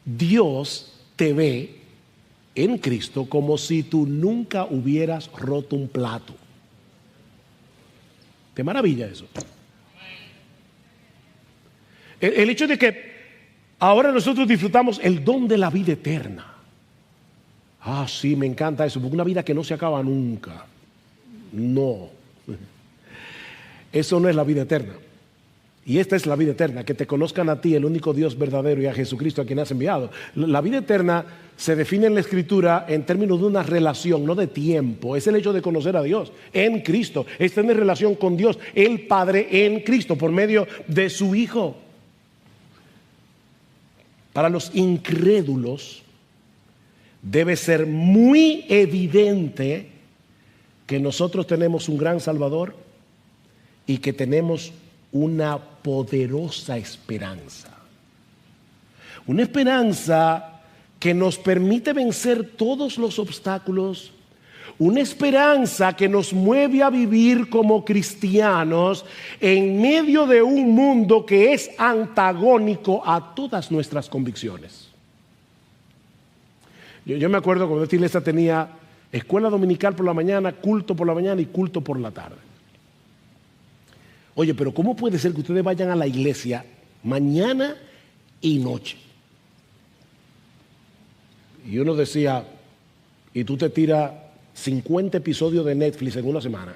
Dios te ve en Cristo como si tú nunca hubieras roto un plato. ¿Te maravilla eso? El hecho de que ahora nosotros disfrutamos el don de la vida eterna. Ah, sí, me encanta eso, porque una vida que no se acaba nunca. No. Eso no es la vida eterna. Y esta es la vida eterna, que te conozcan a ti, el único Dios verdadero, y a Jesucristo a quien has enviado. La vida eterna se define en la Escritura en términos de una relación, no de tiempo. Es el hecho de conocer a Dios en Cristo, es tener relación con Dios, el Padre en Cristo, por medio de su Hijo. Para los incrédulos debe ser muy evidente que nosotros tenemos un gran Salvador y que tenemos una poderosa esperanza. Una esperanza que nos permite vencer todos los obstáculos. una esperanza que nos mueve a vivir como cristianos en medio de un mundo que es antagónico a todas nuestras convicciones. Yo me acuerdo cuando esta iglesia tenía escuela dominical por la mañana, culto por la mañana y culto por la tarde. Oye, pero ¿cómo puede ser que ustedes vayan a la iglesia mañana y noche? Y uno decía, y tú te tiras 50 episodios de Netflix en una semana.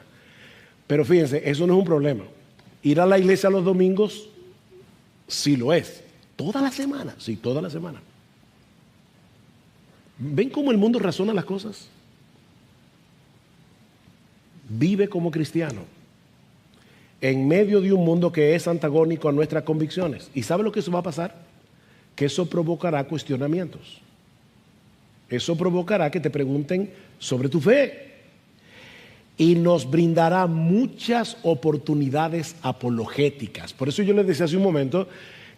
Pero fíjense, eso no es un problema. Ir a la iglesia los domingos, sí lo es. ¿Toda la semana? Sí, toda la semana. ¿Ven cómo el mundo razona las cosas? Vive como cristiano en medio de un mundo que es antagónico a nuestras convicciones. ¿Y sabe lo que eso va a pasar? Que eso provocará cuestionamientos. Eso provocará que te pregunten sobre tu fe. Y nos brindará muchas oportunidades apologéticas. Por eso yo les decía hace un momento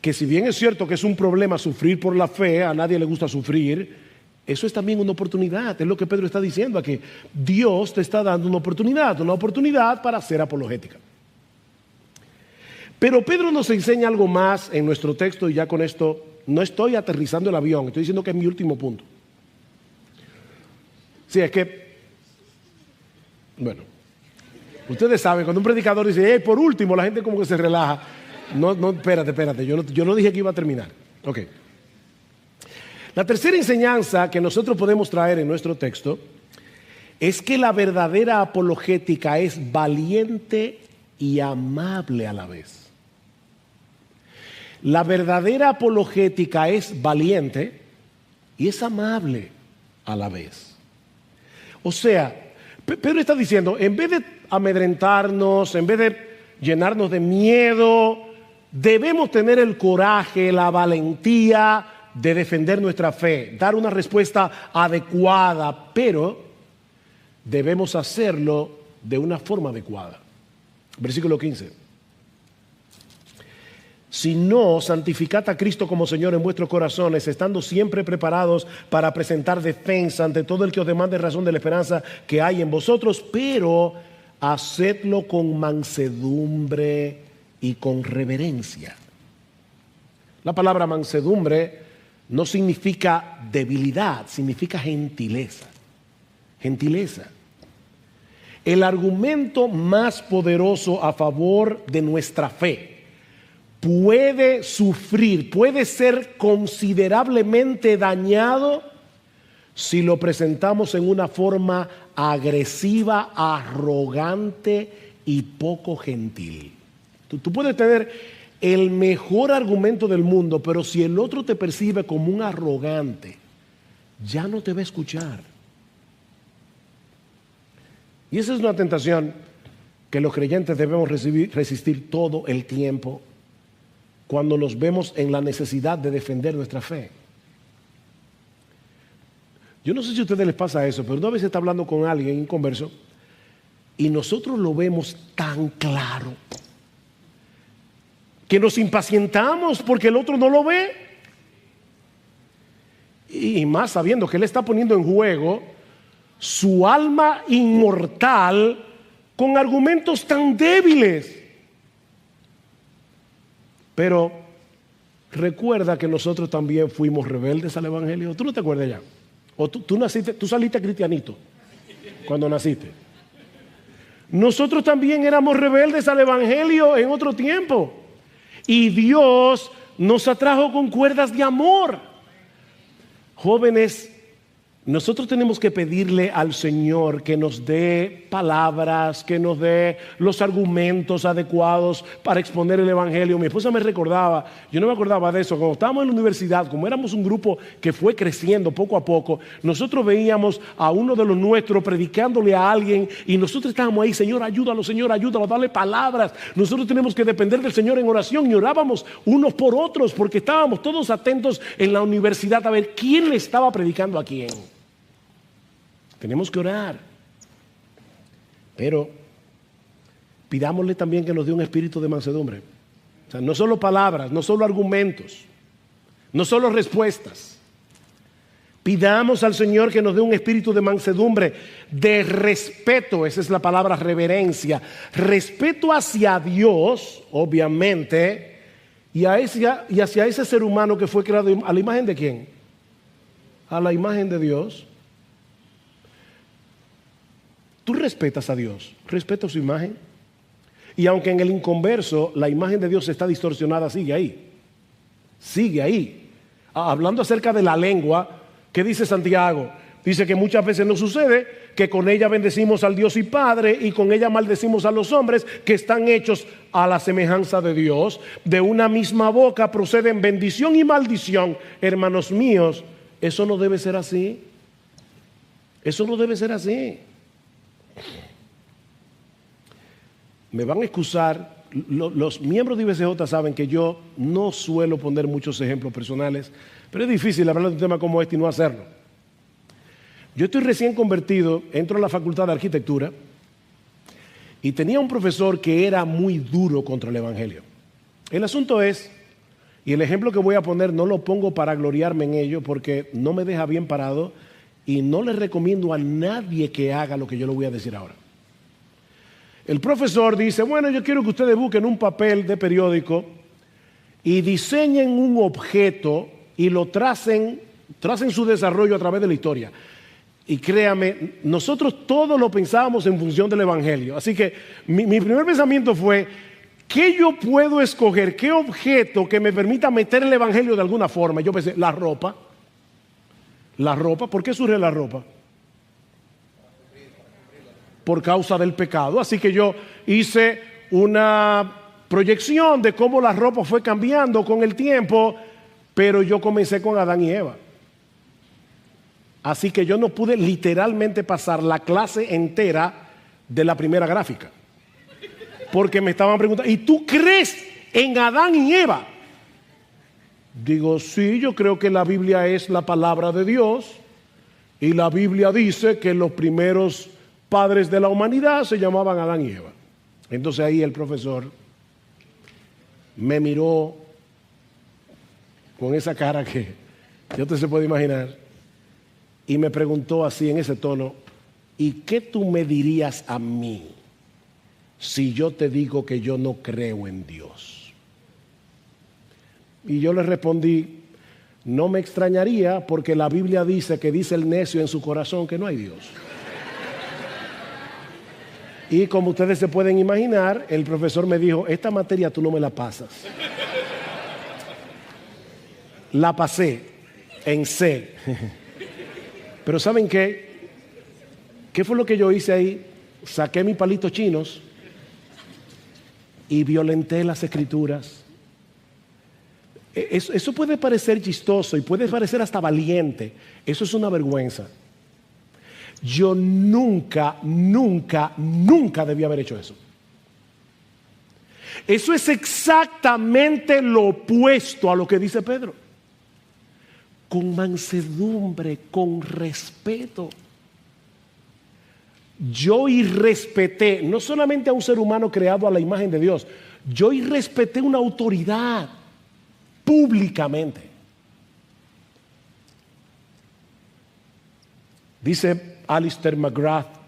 que si bien es cierto que es un problema sufrir por la fe, a nadie le gusta sufrir, eso es también una oportunidad. Es lo que Pedro está diciendo aquí. Dios te está dando una oportunidad para ser apologética. Pero Pedro nos enseña algo más en nuestro texto, y ya con esto no estoy aterrizando el avión, estoy diciendo que es mi último punto. Sí, es que, bueno, ustedes saben, cuando un predicador dice, hey, por último, la gente como que se relaja. No, espérate, yo no dije que iba a terminar. Ok. La tercera enseñanza que nosotros podemos traer en nuestro texto es que la verdadera apologética es valiente y amable a la vez. La verdadera apologética es valiente y es amable a la vez. O sea, Pedro está diciendo, en vez de amedrentarnos, en vez de llenarnos de miedo, debemos tener el coraje, la valentía de defender nuestra fe, dar una respuesta adecuada, pero debemos hacerlo de una forma adecuada. Versículo 15. Si no, santificad a Cristo como Señor en vuestros corazones, estando siempre preparados para presentar defensa ante todo el que os demande razón de la esperanza que hay en vosotros, pero hacedlo con mansedumbre y con reverencia. La palabra mansedumbre no significa debilidad, significa gentileza. Gentileza. El argumento más poderoso a favor de nuestra fe puede sufrir, puede ser considerablemente dañado si lo presentamos en una forma agresiva, arrogante y poco gentil. Tú puedes tener el mejor argumento del mundo, pero si el otro te percibe como un arrogante, ya no te va a escuchar. Y esa es una tentación que los creyentes debemos resistir todo el tiempo cuando nos vemos en la necesidad de defender nuestra fe. Yo no sé si a ustedes les pasa eso, pero una vez está hablando con alguien en converso y nosotros lo vemos tan claro que nos impacientamos porque el otro no lo ve. Y más sabiendo que él está poniendo en juego su alma inmortal con argumentos tan débiles. Pero recuerda que nosotros también fuimos rebeldes al Evangelio. ¿Tú no te acuerdas ya? ¿O tú saliste cristianito cuando naciste? Nosotros también éramos rebeldes al Evangelio en otro tiempo. Y Dios nos atrajo con cuerdas de amor. Jóvenes, nosotros tenemos que pedirle al Señor que nos dé palabras, que nos dé los argumentos adecuados para exponer el Evangelio. Mi esposa me recordaba, yo no me acordaba de eso, cuando estábamos en la universidad, como éramos un grupo que fue creciendo poco a poco, nosotros veíamos a uno de los nuestros predicándole a alguien y nosotros estábamos ahí, Señor, ayúdalo, dale palabras. Nosotros tenemos que depender del Señor en oración y orábamos unos por otros porque estábamos todos atentos en la universidad a ver quién le estaba predicando a quién. Tenemos que orar, pero pidámosle también que nos dé un espíritu de mansedumbre. O sea, no solo palabras, no solo argumentos, no solo respuestas. Pidamos al Señor que nos dé un espíritu de mansedumbre, de respeto, esa es la palabra reverencia, respeto hacia Dios, obviamente, y hacia ese ser humano que fue creado a la imagen de ¿quién? A la imagen de Dios. Tú respetas a Dios, respetas su imagen. Y aunque en el inconverso la imagen de Dios está distorsionada, sigue ahí. Sigue ahí. Hablando acerca de la lengua, ¿qué dice Santiago? Dice que muchas veces nos sucede que con ella bendecimos al Dios y Padre y con ella maldecimos a los hombres que están hechos a la semejanza de Dios. De una misma boca proceden bendición y maldición. Hermanos míos, eso no debe ser así. Eso no debe ser así. Me van a excusar, los miembros de IBCJ saben que yo no suelo poner muchos ejemplos personales, pero es difícil hablar de un tema como este y no hacerlo. Yo estoy recién convertido, entro a la Facultad de Arquitectura y tenía un profesor que era muy duro contra el Evangelio. El asunto es, y el ejemplo que voy a poner no lo pongo para gloriarme en ello porque no me deja bien parado y no le recomiendo a nadie que haga lo que yo le voy a decir ahora. El profesor dice, bueno, yo quiero que ustedes busquen un papel de periódico y diseñen un objeto y lo tracen su desarrollo a través de la historia. Y créame, nosotros todos lo pensábamos en función del Evangelio. Así que mi primer pensamiento fue, ¿qué yo puedo escoger? ¿Qué objeto que me permita meter el Evangelio de alguna forma? Yo pensé, la ropa. La ropa, ¿por qué surge la ropa? Por causa del pecado. Así que yo hice una proyección de cómo la ropa fue cambiando con el tiempo, pero yo comencé con Adán y Eva. Así que yo no pude literalmente pasar la clase entera de la primera gráfica. Porque me estaban preguntando, ¿y tú crees en Adán y Eva? Digo, sí, yo creo que la Biblia es la palabra de Dios y la Biblia dice que los primeros padres de la humanidad se llamaban Adán y Eva. Entonces ahí el profesor me miró con esa cara que ya usted se puede imaginar y me preguntó así en ese tono, ¿y qué tú me dirías a mí si yo te digo que yo no creo en Dios? Y yo le respondí, no me extrañaría porque la Biblia dice que dice el necio en su corazón que no hay Dios. Y como ustedes se pueden imaginar, el profesor me dijo, esta materia tú no me la pasas. La pasé en C. Pero ¿saben qué? ¿Qué fue lo que yo hice ahí? Saqué mis palitos chinos y violenté las escrituras. Eso puede parecer chistoso y puede parecer hasta valiente. Eso es una vergüenza. Yo nunca debí haber hecho eso. Eso es exactamente lo opuesto a lo que dice Pedro. Con mansedumbre, con respeto. Yo irrespeté no solamente a un ser humano creado a la imagen de Dios, yo irrespeté una autoridad públicamente. Dice Alistair McGrath,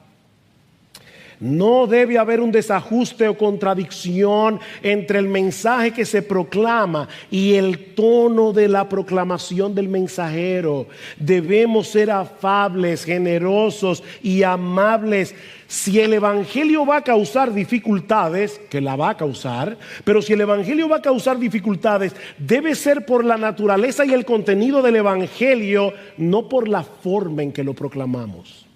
no debe haber un desajuste o contradicción entre el mensaje que se proclama y el tono de la proclamación del mensajero. Debemos ser afables, generosos y amables. Si el Evangelio va a causar dificultades, que la va a causar, pero si el Evangelio va a causar dificultades, debe ser por la naturaleza y el contenido del Evangelio, no por la forma en que lo proclamamos.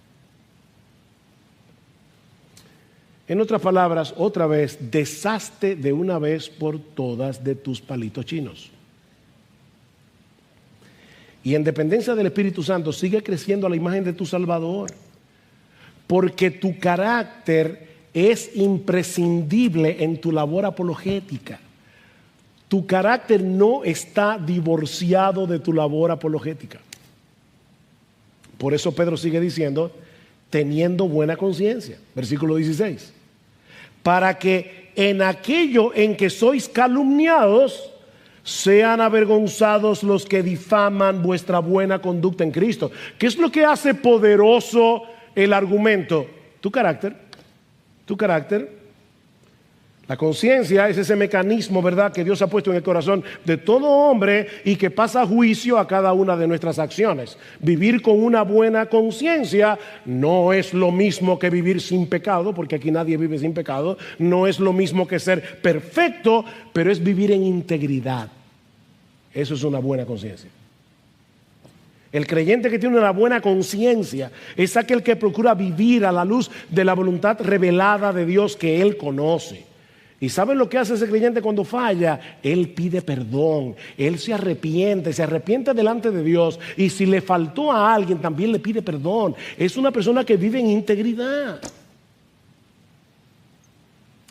En otras palabras, otra vez, deshazte de una vez por todas de tus palitos chinos. Y en dependencia del Espíritu Santo, sigue creciendo a la imagen de tu Salvador. Porque tu carácter es imprescindible en tu labor apologética. Tu carácter no está divorciado de tu labor apologética. Por eso Pedro sigue diciendo, teniendo buena conciencia. Versículo 16. Para que en aquello en que sois calumniados, sean avergonzados los que difaman vuestra buena conducta en Cristo. ¿Qué es lo que hace poderoso el argumento? Tu carácter, tu carácter. La conciencia es ese mecanismo, ¿verdad?, que Dios ha puesto en el corazón de todo hombre y que pasa juicio a cada una de nuestras acciones. Vivir con una buena conciencia no es lo mismo que vivir sin pecado, porque aquí nadie vive sin pecado. No es lo mismo que ser perfecto, pero es vivir en integridad. Eso es una buena conciencia. El creyente que tiene una buena conciencia es aquel que procura vivir a la luz de la voluntad revelada de Dios que él conoce. ¿Y saben lo que hace ese creyente cuando falla? Él pide perdón, él se arrepiente delante de Dios, y si le faltó a alguien también le pide perdón. Es una persona que vive en integridad.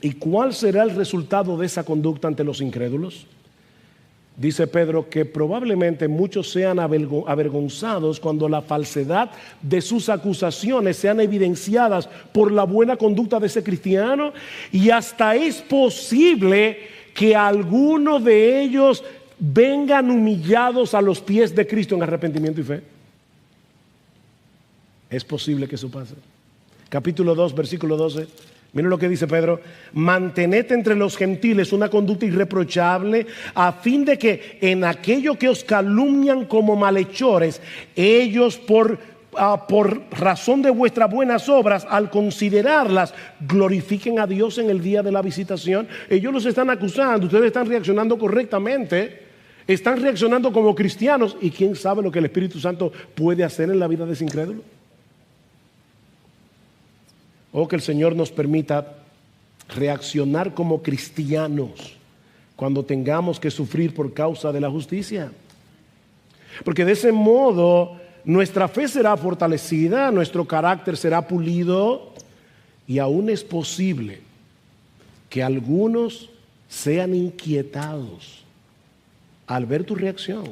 ¿Y cuál será el resultado de esa conducta ante los incrédulos? Dice Pedro que probablemente muchos sean avergonzados cuando la falsedad de sus acusaciones sean evidenciadas por la buena conducta de ese cristiano, y hasta es posible que algunos de ellos vengan humillados a los pies de Cristo en arrepentimiento y fe. Es posible que eso pase. Capítulo 2, versículo 12. Miren lo que dice Pedro: mantened entre los gentiles una conducta irreprochable, a fin de que en aquello que os calumnian como malhechores, ellos por razón de vuestras buenas obras, al considerarlas, glorifiquen a Dios en el día de la visitación. Ellos los están acusando, ustedes están reaccionando correctamente, están reaccionando como cristianos, y quién sabe lo que el Espíritu Santo puede hacer en la vida de ese incrédulo. O que el Señor nos permita reaccionar como cristianos cuando tengamos que sufrir por causa de la justicia. Porque de ese modo nuestra fe será fortalecida, nuestro carácter será pulido, y aún es posible que algunos sean inquietados al ver tu reacción.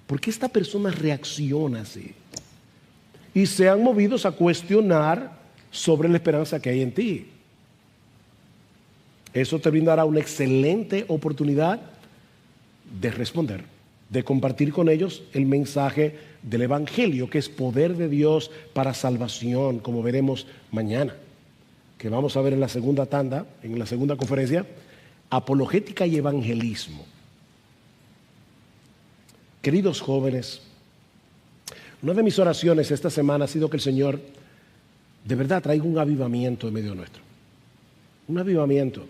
¿Por qué esta persona reacciona así? Y sean movidos a cuestionar sobre la esperanza que hay en ti. Eso te brindará una excelente oportunidad de responder, de compartir con ellos el mensaje del Evangelio, que es poder de Dios para salvación, como veremos mañana, que vamos a ver en la segunda tanda, en la segunda conferencia, apologética y evangelismo. Queridos jóvenes, una de mis oraciones esta semana ha sido que el Señor de verdad traiga un avivamiento en medio nuestro. Un avivamiento.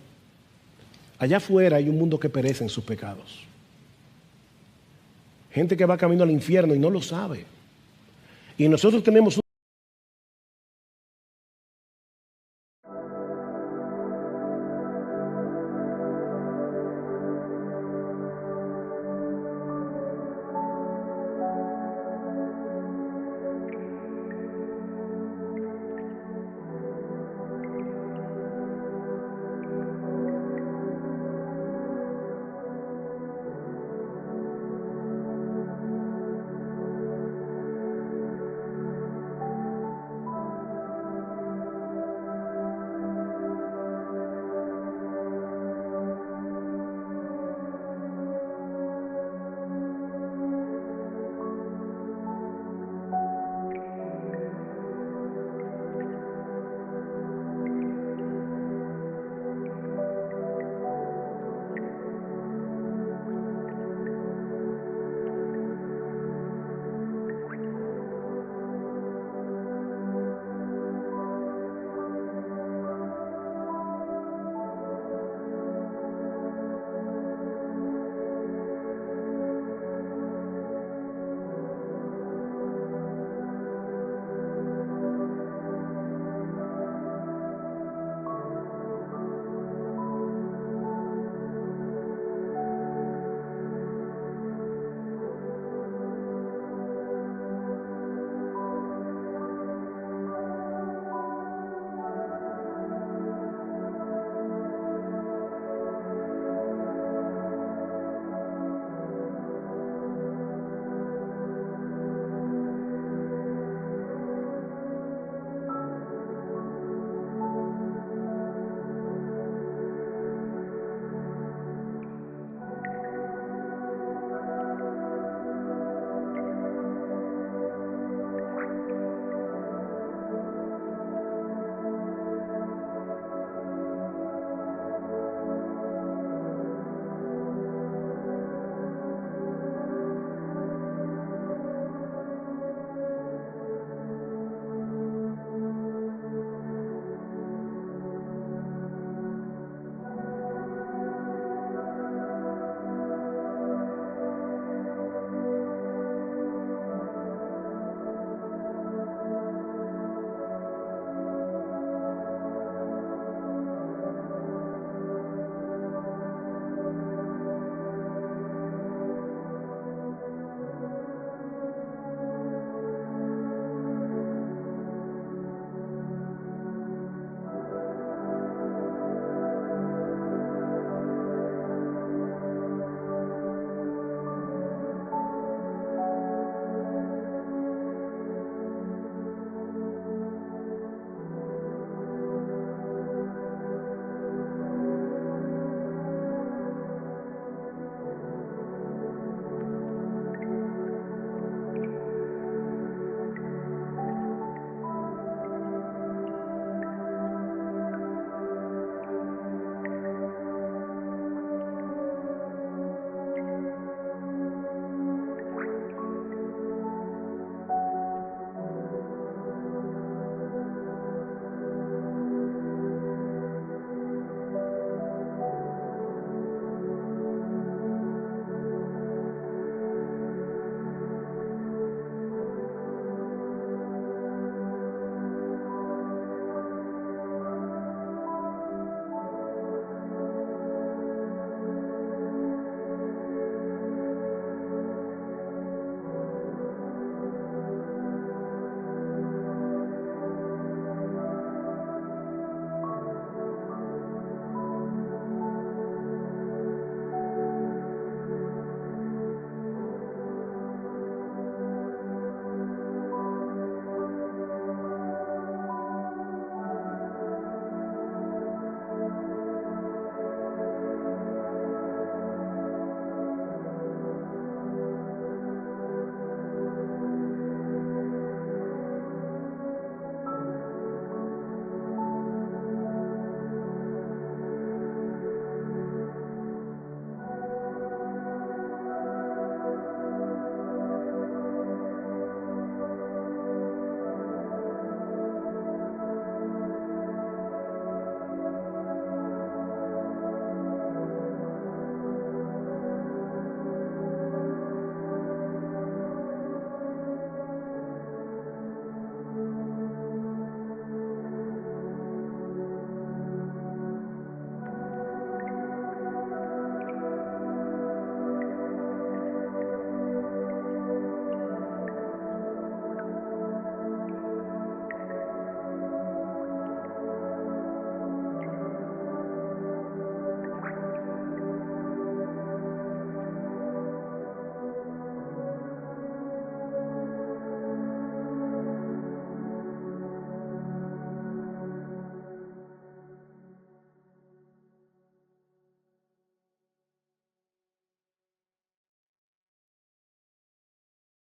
Allá afuera hay un mundo que perece en sus pecados. Gente que va camino al infierno y no lo sabe. Y nosotros tenemos